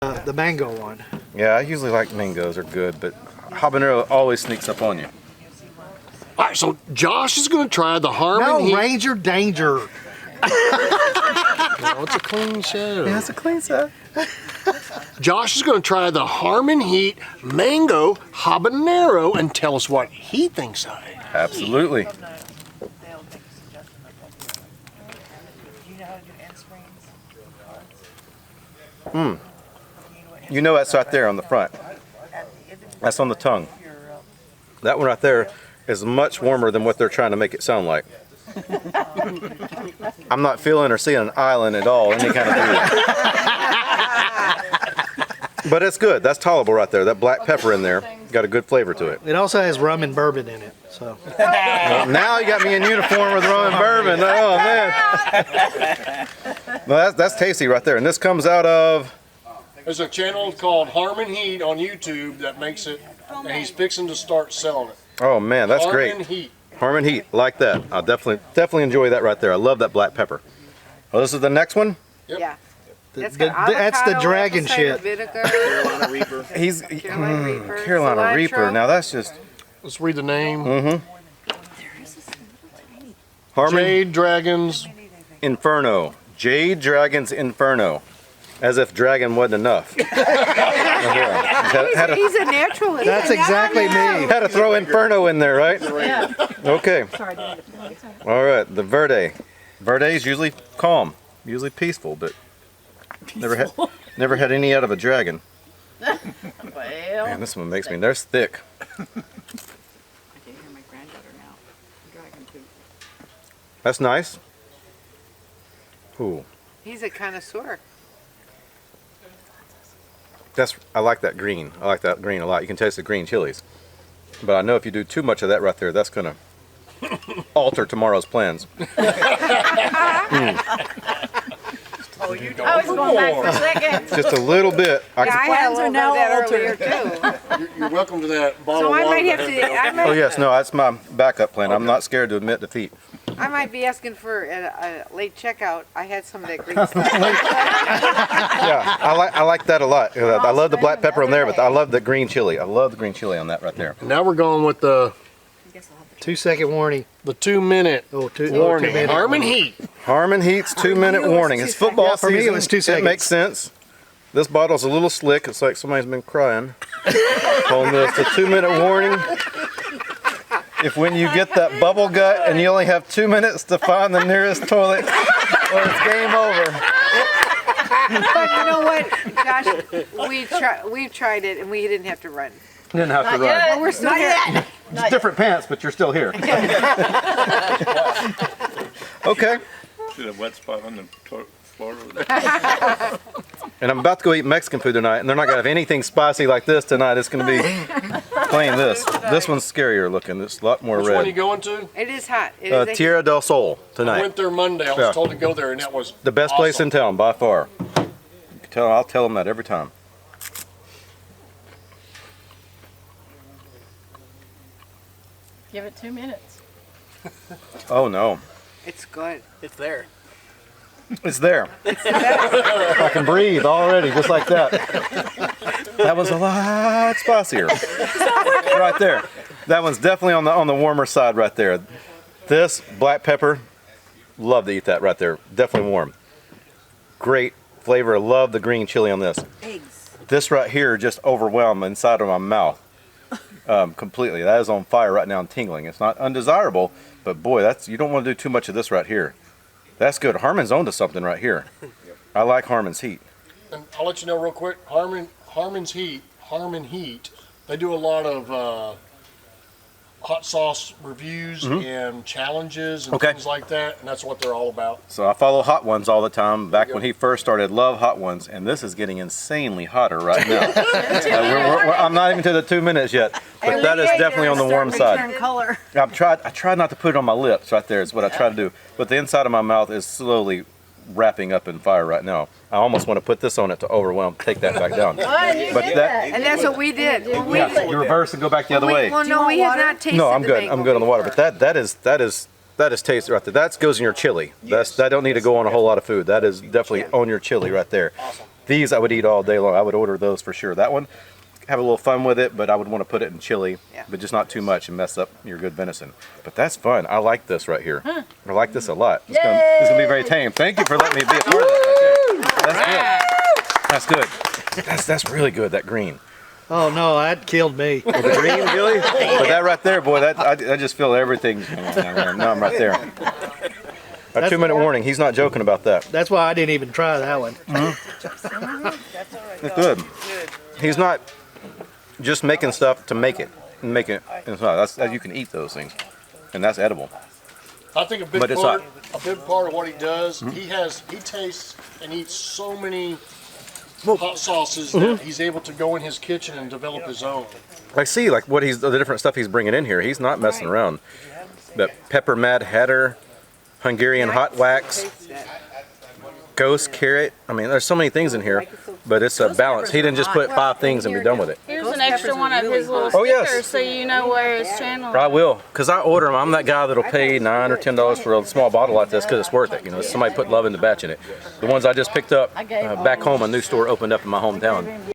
the mango one. Yeah, I usually like mangoes are good, but habanero always sneaks up on you. All right, so Josh is going to try the Harmon Heat. Ranger Danger. No, it's a clean show. Yeah, it's a clean set. Josh is going to try the Harmon Heat Mango Habanero and tell us what he thinks of it. Absolutely. You know that's right there on the front. That's on the tongue. That one right there is much warmer than what they're trying to make it sound like. I'm not feeling or seeing an island at all, any kind of food. But it's good. That's tolerable right there. That black pepper in there got a good flavor to it. It also has rum and bourbon in it. So Well, now you got me in uniform with rum and bourbon. Oh man. Well, that's tasty right there. And this comes out of. There's a channel called Harmon Heat on YouTube that makes it, and he's fixing to start selling it. Oh man, that's great. Harmon Heat. Harmon Heat, like that. I'll definitely enjoy that right there. I love that black pepper. Well, this is the next one. Yep. Yeah. that's the dragon shit. Carolina Reaper. He's Carolina cilantro. Reaper. Now that's just Let's read the name. Harmon Jade Dragons. Inferno. Jade Dragon's Inferno. As if dragon wasn't enough. had, He's a naturalist. That's exactly me. to throw Inferno in there, right? Yeah. Okay. All right, the Verde. Verde is usually calm, usually peaceful, but never had any out of a dragon. Well, Man, this one makes me nervous thick. I can hear my granddaughter now. Dragon poop. That's nice. Ooh, He's a connoisseur. I like that green. I like that green a lot. You can taste the green chilies. But I know if you do too much of that right there, that's gonna alter tomorrow's plans. Oh, you don't. I was going back for a second. Just a little bit. Yeah, I had a little bit of that earlier too. You're welcome to that bottle So of I water. might have to. Oh yes, no, that's my backup plan. I'm not scared to admit defeat. I might be asking for a late checkout. I had some of that green stuff. Yeah, I like that a lot. I love the black pepper on there, but I love the green chili. I love the green chili on that right there. Now we're going with the 2-second warning. 2-minute warning. 2 minute. Harmon Heat. Harmon Heat's 2-minute warning. It's football Yeah, for me, it season. was 2 seconds. It makes sense. This bottle's a little slick. It's like somebody's been crying. On this, the 2-minute warning. If when you get that bubble gut and you only have 2 minutes to find the nearest toilet, or it's game over. But you know what, Josh? We've tried it and we didn't have to run. You didn't have to run. But we're still here. It's different pants, but you're still here. Okay. See that wet spot on the floor over there? And I'm about to go eat Mexican food tonight, and they're not gonna have anything spicy like this tonight. It's gonna be plain this. This one's scarier looking. It's a lot more Which one are you red. going to? It is hot. It is a- Tierra del Sol I tonight. went there Monday. I was Yeah. told to go there, and that was The best place awesome. in town by far. I'll tell them that every time. Give it 2 minutes. Oh no, It's good. It's there. it's there. I can breathe already, just like that. That was a lot spicier. Right there. That one's definitely on the warmer side right there. This black pepper, love to eat that right there. Definitely warm. Great flavor. Love the green chili on this. Eggs. This right here just overwhelmed inside of my mouth completely. That is on fire right now and tingling. It's not undesirable, but boy, you don't want to do too much of this right here. That's good. Harmon's onto something right here. I like Harmon's Heat. And I'll let you know real quick. Harmon Heat. They do a lot of hot sauce reviews and challenges and Okay. things like that, and that's what they're all about. So I follow Hot Ones all the time. Back when he first started, love Hot Ones, and this is getting insanely hotter right now. I'm not even to the 2 minutes yet, but that is definitely on the warm side. Color. I tried not to put it on my lips right there is what I try to do, but the inside of my mouth is slowly wrapping up in fire right now. I almost want to put this on it to overwhelm, take that back down. But that, And that's what we did. yeah, you reverse and go back the other way. Well, no, we have not tasted No, I'm the good. mango I'm good on the water. before. But that is tasty right there. That goes in your chili. That don't need to go on a whole lot of food. That is definitely on your chili right there. These I would eat all day long. I would order those for sure. That one, have a little fun with it, but I would want to put it in chili, but just not too much and mess up your good venison. But that's fun. I like this right here. I like this a lot. It's gonna be very tame. Thank you for letting me be a part of that. That's good. That's really good. That green. Oh no, that killed me. With the green, Billy? But that right there, boy, I just feel everything. No, I'm right there. A 2-minute warning. He's not joking about that. That's why I didn't even try that one. It's good. He's not just making stuff to make it. It's not. You can eat those things, and that's edible. I think a big But it's part of what he does, he tastes and eats so many hot sauces that he's able to go in his kitchen and develop his own. I see, like the different stuff he's bringing in here. He's not messing around. But pepper mad hatter, Hungarian hot wax, ghost carrot. I mean, there's so many things in here, but it's a balance. He didn't just put 5 things and be done with it. Here's an extra one of his little Oh, stickers yes. so you know where his channel I will, because I order them. I'm that guy that'll pay $9 or $10 for a small bottle like this because it's worth it. You know, somebody put love in the batch in it. The ones I just picked up back home, a new store opened up in my hometown.